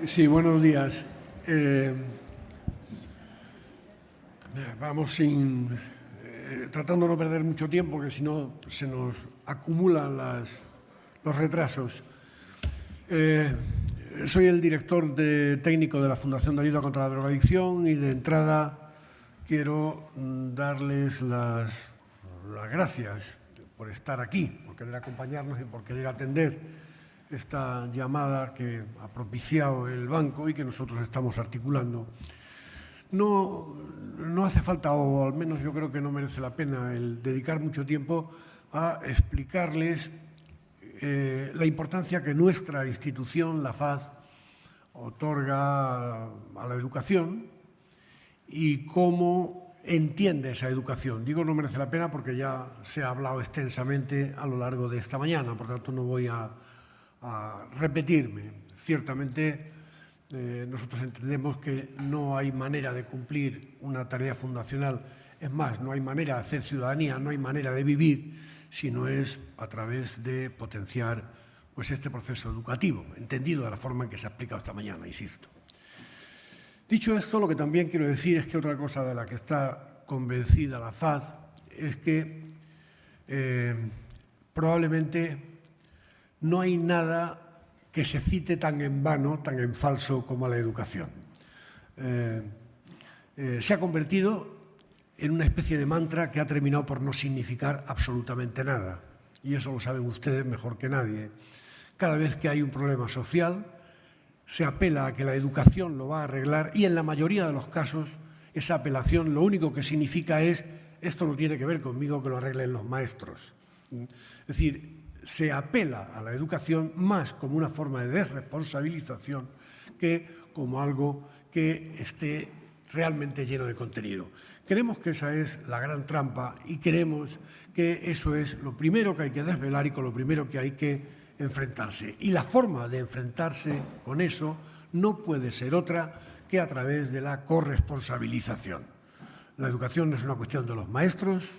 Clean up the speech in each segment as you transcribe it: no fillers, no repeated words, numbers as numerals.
Sí, buenos días. Vamos tratando de no perder mucho tiempo, que si no se nos acumulan los retrasos. Soy el director técnico de la Fundación de Ayuda contra la Drogadicción y de entrada quiero darles las gracias por estar aquí, por querer acompañarnos y por querer atender esta llamada que ha propiciado el banco y que nosotros estamos articulando. No hace falta, o al menos yo creo que no merece la pena, el dedicar mucho tiempo a explicarles la importancia que nuestra institución, la FAD, otorga a la educación y cómo entiende esa educación. Digo no merece la pena porque ya se ha hablado extensamente a lo largo de esta mañana, por tanto no voy a repetirme. Ciertamente nosotros entendemos que no hay manera de cumplir una tarea fundacional, es más, no hay manera de hacer ciudadanía, no hay manera de vivir si no es a través de potenciar pues, este proceso educativo, entendido de la forma en que se ha explicado esta mañana, insisto. Dicho esto, lo que también quiero decir es que otra cosa de la que está convencida la FAD es que probablemente no hay nada que se cite tan en vano, tan en falso como la educación. Se ha convertido en una especie de mantra que ha terminado por no significar absolutamente nada. Y eso lo saben ustedes mejor que nadie. Cada vez que hay un problema social, se apela a que la educación lo va a arreglar y en la mayoría de los casos esa apelación lo único que significa es esto no tiene que ver conmigo, que lo arreglen los maestros. Es decir, se apela a la educación más como una forma de desresponsabilización que como algo que esté realmente lleno de contenido. Creemos que esa es la gran trampa y creemos que eso es lo primero que hay que desvelar y con lo primero que hay que enfrentarse. Y la forma de enfrentarse con eso no puede ser otra que a través de la corresponsabilización. La educación no es una cuestión de los maestros,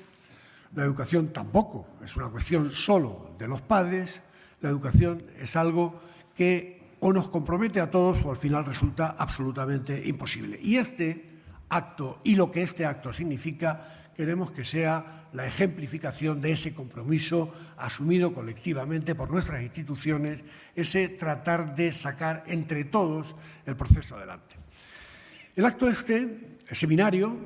la educación tampoco es una cuestión solo de los padres, la educación es algo que o nos compromete a todos o al final resulta absolutamente imposible. Y este acto y lo que este acto significa queremos que sea la ejemplificación de ese compromiso asumido colectivamente por nuestras instituciones, ese tratar de sacar entre todos el proceso adelante. El acto el seminario,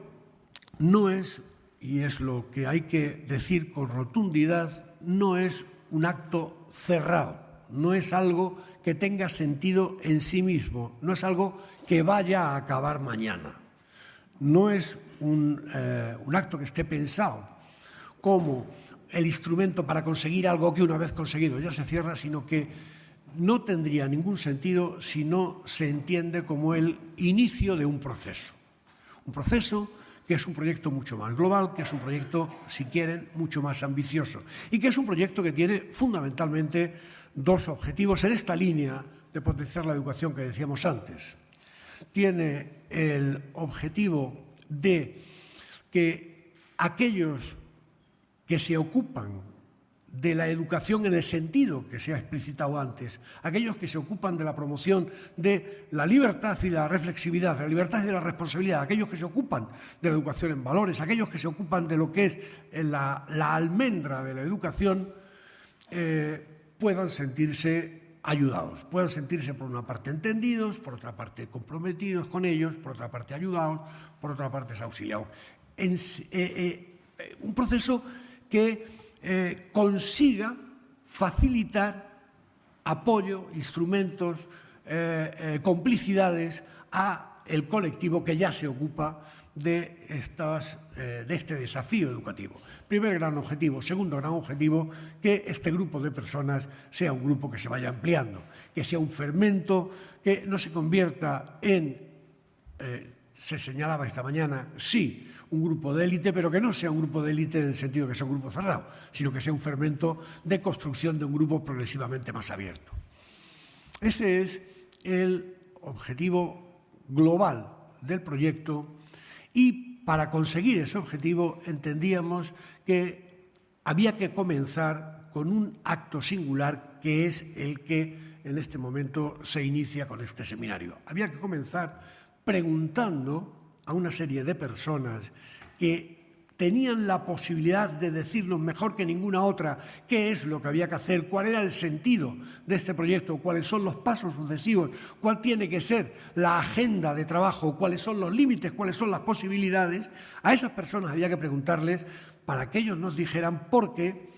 no es, y es lo que hay que decir con rotundidad, no es un acto cerrado, no es algo que tenga sentido en sí mismo, no es algo que vaya a acabar mañana. No es un acto que esté pensado como el instrumento para conseguir algo que una vez conseguido ya se cierra, sino que no tendría ningún sentido si no se entiende como el inicio de un proceso. Un proceso que es un proyecto mucho más global, que es un proyecto, si quieren, mucho más ambicioso y que es un proyecto que tiene fundamentalmente dos objetivos en esta línea de potenciar la educación que decíamos antes. Tiene el objetivo de que aquellos que se ocupan de la educación en el sentido que se ha explicitado antes, aquellos que se ocupan de la promoción de la libertad y la reflexividad, de la libertad y de la responsabilidad, aquellos que se ocupan de la educación en valores, aquellos que se ocupan de lo que es la almendra de la educación, puedan sentirse ayudados, puedan sentirse por una parte entendidos, por otra parte comprometidos con ellos, por otra parte ayudados, por otra parte auxiliados. Un proceso que consiga facilitar apoyo, instrumentos, complicidades al colectivo que ya se ocupa de este desafío educativo. Primer gran objetivo. Segundo gran objetivo, que este grupo de personas sea un grupo que se vaya ampliando, que sea un fermento, que no se convierta en, se señalaba esta mañana, sí, un grupo de élite, pero que no sea un grupo de élite en el sentido de que sea un grupo cerrado, sino que sea un fermento de construcción de un grupo progresivamente más abierto. Ese es el objetivo global del proyecto y para conseguir ese objetivo entendíamos que había que comenzar con un acto singular que es el que en este momento se inicia con este seminario. Había que comenzar preguntando a una serie de personas que tenían la posibilidad de decirnos mejor que ninguna otra qué es lo que había que hacer, cuál era el sentido de este proyecto, cuáles son los pasos sucesivos, cuál tiene que ser la agenda de trabajo, cuáles son los límites, cuáles son las posibilidades. A esas personas había que preguntarles para que ellos nos dijeran, porque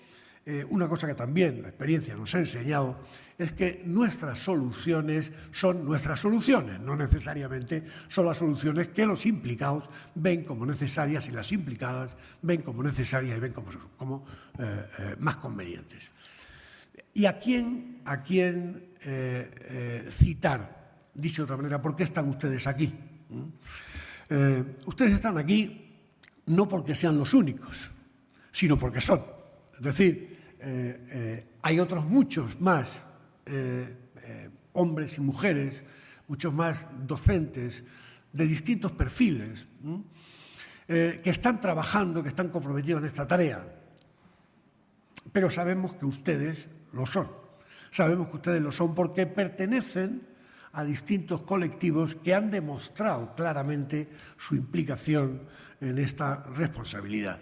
una cosa que también la experiencia nos ha enseñado es que nuestras soluciones son nuestras soluciones, no necesariamente son las soluciones que los implicados ven como necesarias y las implicadas ven como necesarias y ven como más convenientes. ¿Y a quién citar? Dicho de otra manera, ¿por qué están ustedes aquí? Ustedes están aquí no porque sean los únicos, sino porque son. Es decir, hay otros muchos más hombres y mujeres, muchos más docentes de distintos perfiles que están trabajando, que están comprometidos en esta tarea. Pero sabemos que ustedes lo son. Sabemos que ustedes lo son porque pertenecen a distintos colectivos que han demostrado claramente su implicación en esta responsabilidad.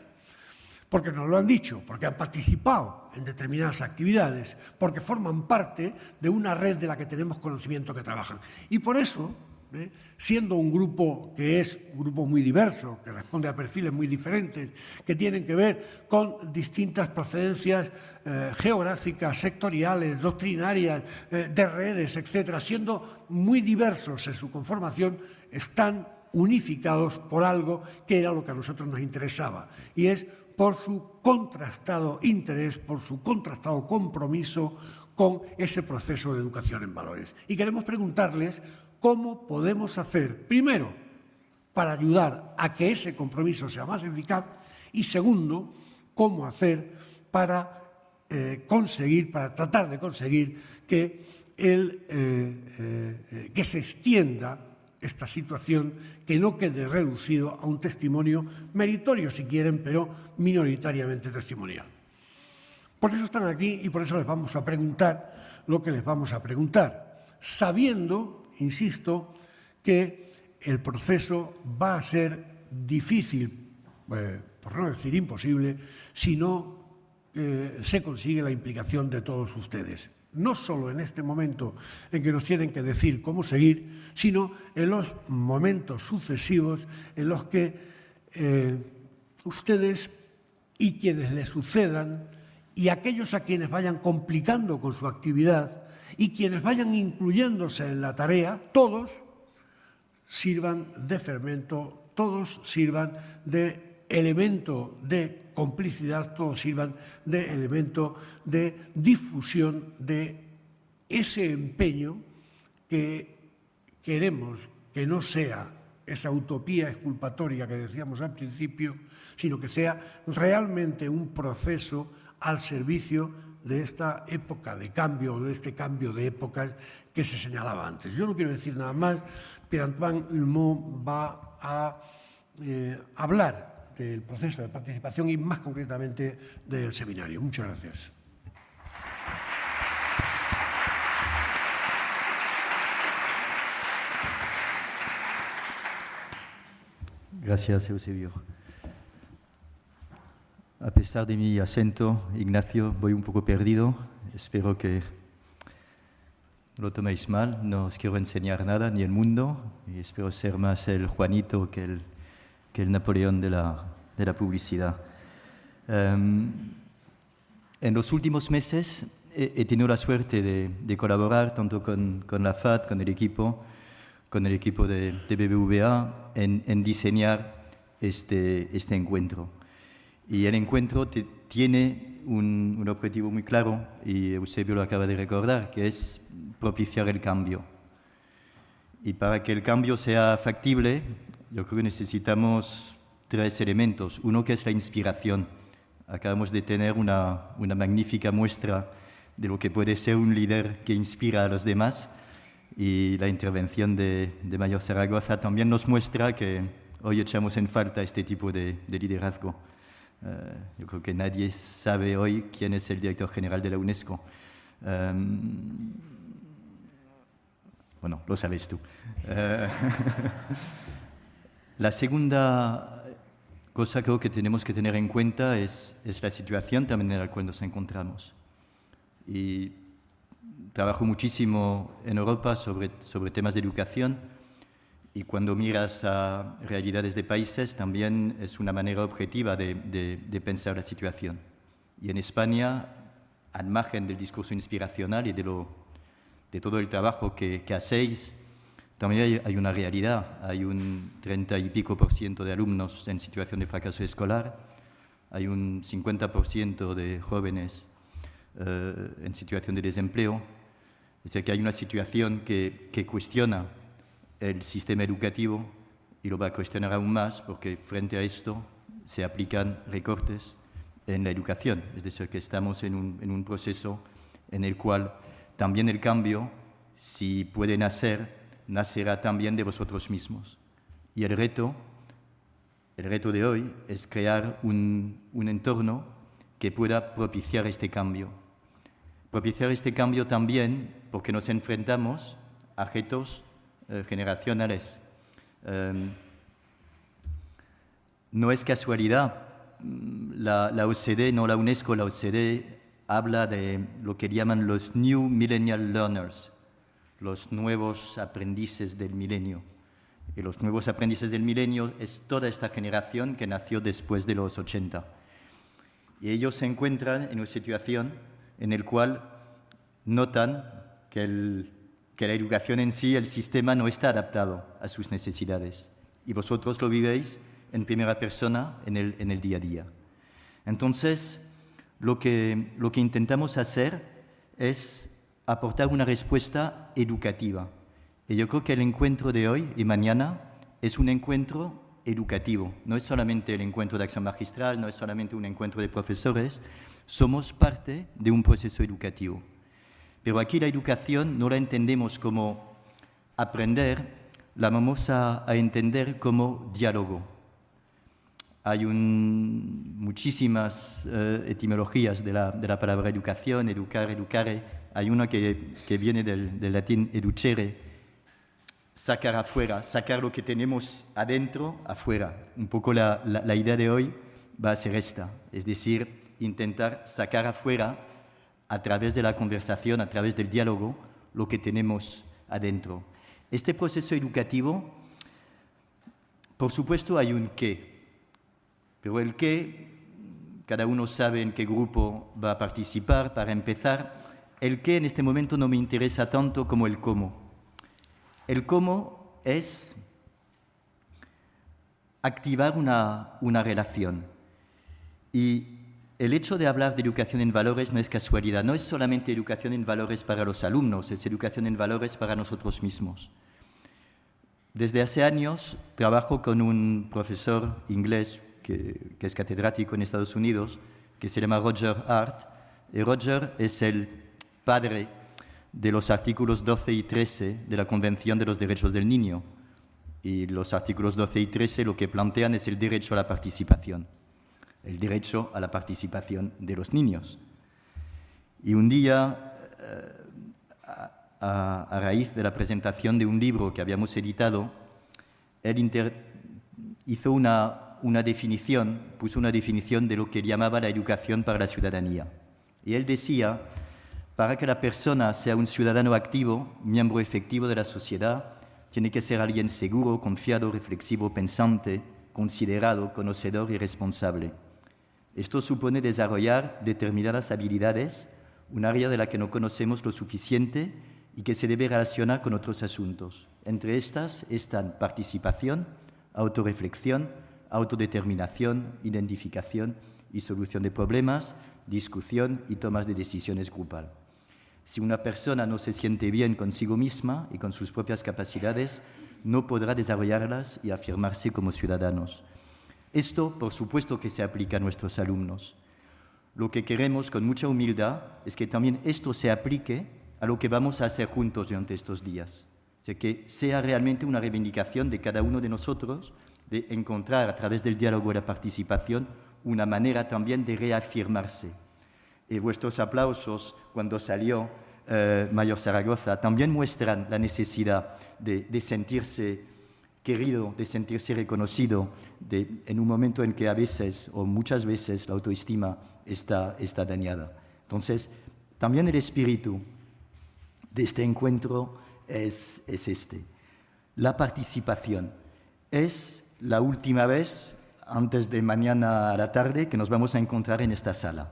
Porque nos lo han dicho, porque han participado en determinadas actividades, porque forman parte de una red de la que tenemos conocimiento que trabajan. Y por eso, siendo un grupo que es un grupo muy diverso, que responde a perfiles muy diferentes, que tienen que ver con distintas procedencias geográficas, sectoriales, doctrinarias, de redes, etcétera, siendo muy diversos en su conformación, están unificados por algo que era lo que a nosotros nos interesaba, y es por su contrastado interés, por su contrastado compromiso con ese proceso de educación en valores. Y queremos preguntarles cómo podemos hacer, primero, para ayudar a que ese compromiso sea más eficaz, y segundo, cómo hacer para tratar de conseguir que se extienda esta situación, que no quede reducido a un testimonio meritorio, si quieren, pero minoritariamente testimonial. Por eso están aquí y por eso les vamos a preguntar lo que les vamos a preguntar, sabiendo, insisto, que el proceso va a ser difícil, por no decir imposible, si no se consigue la implicación de todos ustedes. No solo en este momento en que nos tienen que decir cómo seguir, sino en los momentos sucesivos en los que ustedes y quienes les sucedan y aquellos a quienes vayan complicando con su actividad y quienes vayan incluyéndose en la tarea, todos sirvan de fermento, todos sirvan de elemento de complicidad, todos sirvan de elemento de difusión de ese empeño que queremos que no sea esa utopía exculpatoria que decíamos al principio, sino que sea realmente un proceso al servicio de esta época de cambio, de este cambio de épocas que se señalaba antes. Yo no quiero decir nada más. Pierre-Antoine Hulmont va a hablar del proceso de participación y más concretamente del seminario. Muchas gracias. Gracias, Eusebio. A pesar de mi acento, Ignacio, voy un poco perdido. Espero que lo toméis mal. No os quiero enseñar nada, ni el mundo, y espero ser más el Juanito que el Napoleón de la publicidad. En los últimos meses he tenido la suerte de colaborar tanto con la FAD, con el equipo de BBVA, en diseñar este encuentro. Y el encuentro tiene un objetivo muy claro, y Eusebio lo acaba de recordar, que es propiciar el cambio. Y para que el cambio sea factible, yo creo que necesitamos tres elementos. Uno, que es la inspiración. Acabamos de tener una magnífica muestra de lo que puede ser un líder que inspira a los demás, y la intervención de Mayor Zaragoza también nos muestra que hoy echamos en falta este tipo de liderazgo. Yo creo que nadie sabe hoy quién es el director general de la UNESCO. Bueno, lo sabes tú. La segunda cosa creo que tenemos que tener en cuenta es la situación también en la cual nos encontramos. Y trabajo muchísimo en Europa sobre temas de educación, y cuando miras a realidades de países también es una manera objetiva de pensar la situación. Y en España, al margen del discurso inspiracional y de todo el trabajo que hacéis, también hay una realidad. Hay un 30 y pico % de alumnos en situación de fracaso escolar, hay un 50% de jóvenes en situación de desempleo. Es decir, que hay una situación que cuestiona el sistema educativo y lo va a cuestionar aún más porque frente a esto se aplican recortes en la educación. Es decir, que estamos en un proceso en el cual también el cambio, si puede nacer, nacerá también de vosotros mismos. Y el reto de hoy es crear un entorno que pueda propiciar este cambio. Propiciar este cambio también porque nos enfrentamos a retos generacionales. No es casualidad, la OCDE, no la UNESCO, la OCDE habla de lo que llaman los New Millennial Learners, los nuevos aprendices del milenio. Y los nuevos aprendices del milenio es toda esta generación que nació después de los 80. Y ellos se encuentran en una situación en la cual notan que la educación en sí, el sistema, no está adaptado a sus necesidades. Y vosotros lo vivéis en primera persona en el día a día. Entonces, lo que intentamos hacer es aportar una respuesta educativa. Y yo creo que el encuentro de hoy y mañana es un encuentro educativo. No es solamente el encuentro de acción magistral, no es solamente un encuentro de profesores, somos parte de un proceso educativo. Pero aquí la educación no la entendemos como aprender, la vamos a entender como diálogo. Hay muchísimas etimologías de la palabra educación, educar, educare. Hay una que viene del latín educere, sacar afuera, sacar lo que tenemos adentro, afuera. Un poco la idea de hoy va a ser esta, es decir, intentar sacar afuera, a través de la conversación, a través del diálogo, lo que tenemos adentro. Este proceso educativo, por supuesto, hay un qué, pero el qué, cada uno sabe en qué grupo va a participar. Para empezar, el qué en este momento no me interesa tanto como el cómo. El cómo es activar una relación. Y el hecho de hablar de educación en valores no es casualidad, no es solamente educación en valores para los alumnos, es educación en valores para nosotros mismos. Desde hace años trabajo con un profesor inglés que es catedrático en Estados Unidos, que se llama Roger Hart. Y Roger es el padre de los artículos 12 y 13 de la Convención de los Derechos del Niño. Y los artículos 12 y 13 lo que plantean es el derecho a la participación. El derecho a la participación de los niños. Y un día, a raíz de la presentación de un libro que habíamos editado, él hizo una definición, puso una definición de lo que llamaba la educación para la ciudadanía. Y él decía, para que la persona sea un ciudadano activo, miembro efectivo de la sociedad, tiene que ser alguien seguro, confiado, reflexivo, pensante, considerado, conocedor y responsable. Esto supone desarrollar determinadas habilidades, un área de la que no conocemos lo suficiente y que se debe relacionar con otros asuntos. Entre estas están participación, autorreflexión, autodeterminación, identificación y solución de problemas, discusión y tomas de decisiones grupal. Si una persona no se siente bien consigo misma y con sus propias capacidades, no podrá desarrollarlas y afirmarse como ciudadanos. Esto, por supuesto, que se aplica a nuestros alumnos. Lo que queremos con mucha humildad es que también esto se aplique a lo que vamos a hacer juntos durante estos días. O sea, que sea realmente una reivindicación de cada uno de nosotros de encontrar a través del diálogo y la participación una manera también de reafirmarse, y vuestros aplausos cuando salió Mayor Zaragoza también muestran la necesidad de sentirse querido, de sentirse reconocido, en un momento en que a veces o muchas veces la autoestima está dañada. Entonces, también el espíritu de este encuentro es este. La participación. Es la última vez, antes de mañana a la tarde, que nos vamos a encontrar en esta sala.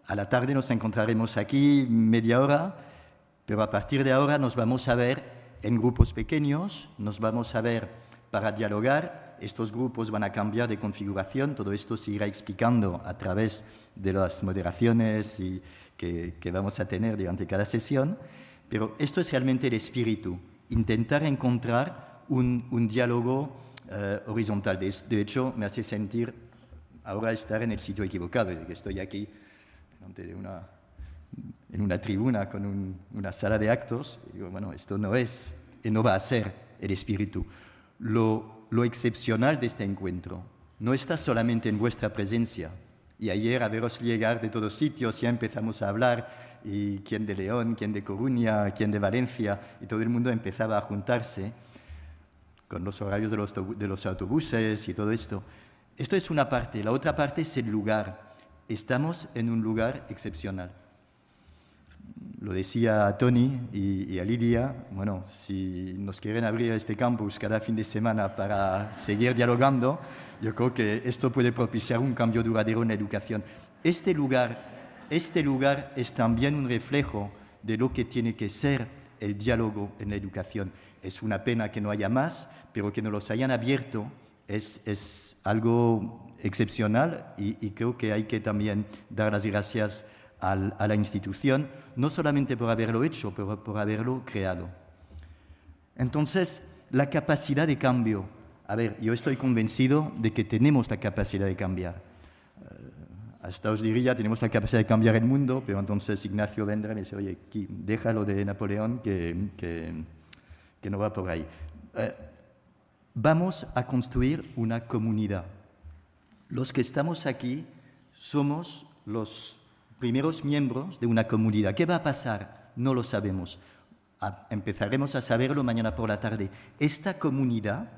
A la tarde nos encontraremos aquí media hora, pero a partir de ahora nos vamos a ver en grupos pequeños, nos vamos a ver para dialogar. Estos grupos van a cambiar de configuración, todo esto se irá explicando a través de las moderaciones que vamos a tener durante cada sesión, pero esto es realmente el espíritu, intentar encontrar un diálogo horizontal. De hecho, me hace sentir ahora estar en el sitio equivocado, que estoy aquí en una tribuna con una sala de actos, y digo, bueno, esto no es y no va a ser el espíritu. Lo excepcional de este encuentro no está solamente en vuestra presencia, y ayer a veros llegar de todos sitios ya empezamos a hablar, y quién de León, quién de Coruña, quién de Valencia, y todo el mundo empezaba a juntarse con los horarios de los autobuses y todo esto. Esto es una parte, la otra parte es el lugar. Estamos en un lugar excepcional. Lo decía a Tony y a Lidia, bueno, si nos quieren abrir este campus cada fin de semana para seguir dialogando, yo creo que esto puede propiciar un cambio duradero en la educación. Este lugar es también un reflejo de lo que tiene que ser el diálogo en la educación. Es una pena que no haya más, pero que nos los hayan abierto es algo excepcional y creo que hay que también dar las gracias a la institución, no solamente por haberlo hecho, pero por haberlo creado. Entonces, la capacidad de cambio. A ver, yo estoy convencido de que tenemos la capacidad de cambiar. Hasta os diría, tenemos la capacidad de cambiar el mundo, pero entonces Ignacio vendrá y dice, oye, déjalo de Napoleón que no va por ahí. Vamos a construir una comunidad. Los que estamos aquí somos los primeros miembros de una comunidad. ¿Qué va a pasar? No lo sabemos. Empezaremos a saberlo mañana por la tarde. Esta comunidad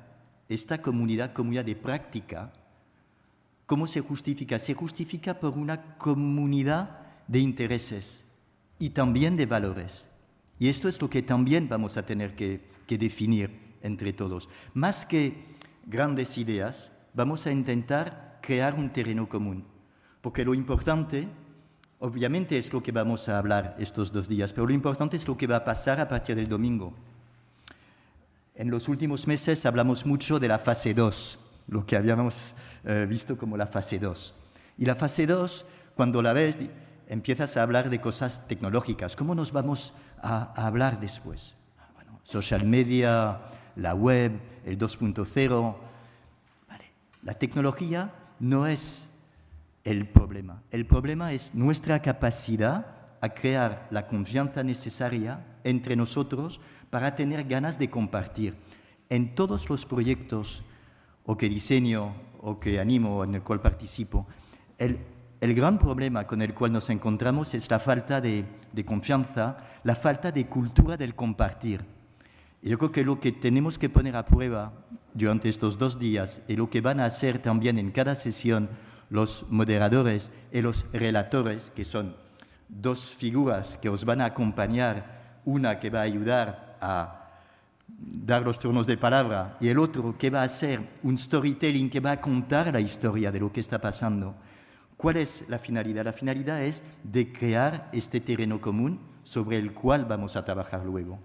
de práctica, ¿cómo se justifica? Se justifica por una comunidad de intereses y también de valores. Y esto es lo que también vamos a tener que definir entre todos. Más que grandes ideas, vamos a intentar crear un terreno común. Porque lo importante, obviamente, es lo que vamos a hablar estos 2 días, pero lo importante es lo que va a pasar a partir del domingo. En los últimos meses hablamos mucho de la fase 2, lo que habíamos visto como la fase 2. Y la fase 2, cuando la ves, empiezas a hablar de cosas tecnológicas. ¿Cómo nos vamos a hablar después? Bueno, social media, la web, el 2.0. Vale. La tecnología no es el problema. El problema es nuestra capacidad a crear la confianza necesaria entre nosotros para tener ganas de compartir. En todos los proyectos o que diseño o que animo o en el cual participo, el gran problema con el cual nos encontramos es la falta de confianza, la falta de cultura del compartir. Y yo creo que lo que tenemos que poner a prueba durante estos 2 días y lo que van a hacer también en cada sesión los moderadores y los relatores, que son 2 figuras que os van a acompañar, una que va a ayudar a dar los turnos de palabra y el otro que va a hacer un storytelling que va a contar la historia de lo que está pasando. ¿Cuál es la finalidad? La finalidad es de crear este terreno común sobre el cual vamos a trabajar luego.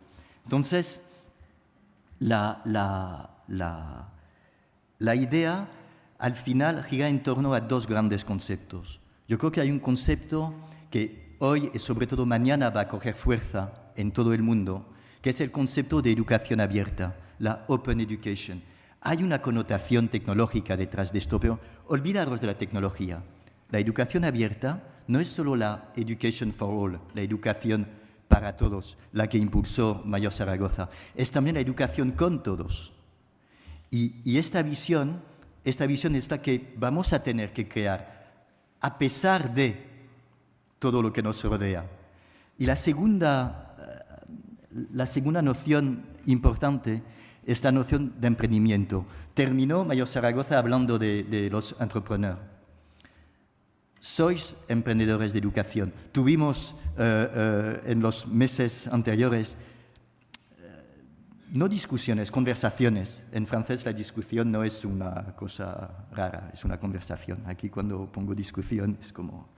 Entonces, la idea al final gira en torno a 2 grandes conceptos. Yo creo que hay un concepto que hoy y sobre todo mañana va a coger fuerza en todo el mundo, que es el concepto de educación abierta, la Open Education. Hay una connotación tecnológica detrás de esto, pero olvidaros de la tecnología. La educación abierta no es solo la Education for All, la educación para todos, la que impulsó Mayor Zaragoza, es también la educación con todos. Y esta visión es la que vamos a tener que crear, a pesar de todo lo que nos rodea. Y la segunda noción importante es la noción de emprendimiento. Terminó Mayor Zaragoza hablando de los entrepreneurs. Sois emprendedores de educación. Tuvimos en los meses anteriores no discusiones, conversaciones. En francés la discusión no es una cosa rara, es una conversación. Aquí cuando pongo discusión es como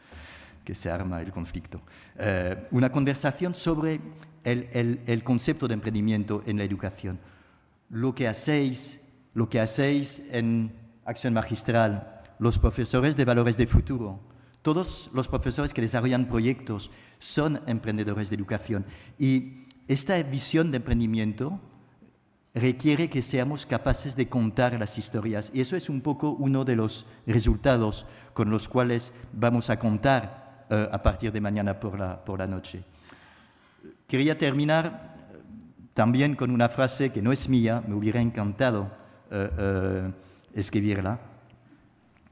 que se arma el conflicto. Una conversación sobre el concepto de emprendimiento en la educación. Lo que hacéis en Acción Magistral, los profesores de Valores de Futuro, todos los profesores que desarrollan proyectos son emprendedores de educación. Y esta visión de emprendimiento requiere que seamos capaces de contar las historias. Y eso es un poco uno de los resultados con los cuales vamos a contar a partir de mañana por la noche. Quería terminar también con una frase que no es mía, me hubiera encantado escribirla.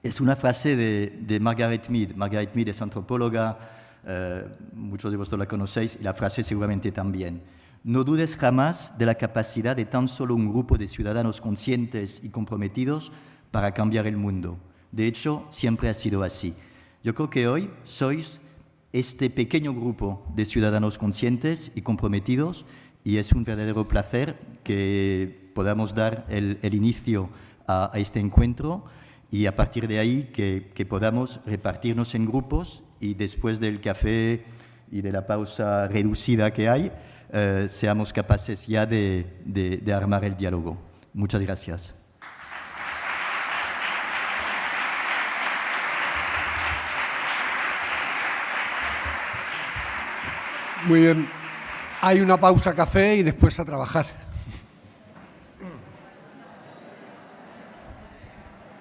Es una frase de Margaret Mead. Margaret Mead es antropóloga, muchos de vosotros la conocéis, y la frase seguramente también. No dudes jamás de la capacidad de tan solo un grupo de ciudadanos conscientes y comprometidos para cambiar el mundo. De hecho, siempre ha sido así. Yo creo que hoy sois este pequeño grupo de ciudadanos conscientes y comprometidos, y es un verdadero placer que podamos dar el inicio a este encuentro, y a partir de ahí que podamos repartirnos en grupos, y después del café y de la pausa reducida que hay, seamos capaces ya de armar el diálogo. Muchas gracias. Muy bien. Hay una pausa café y después a trabajar.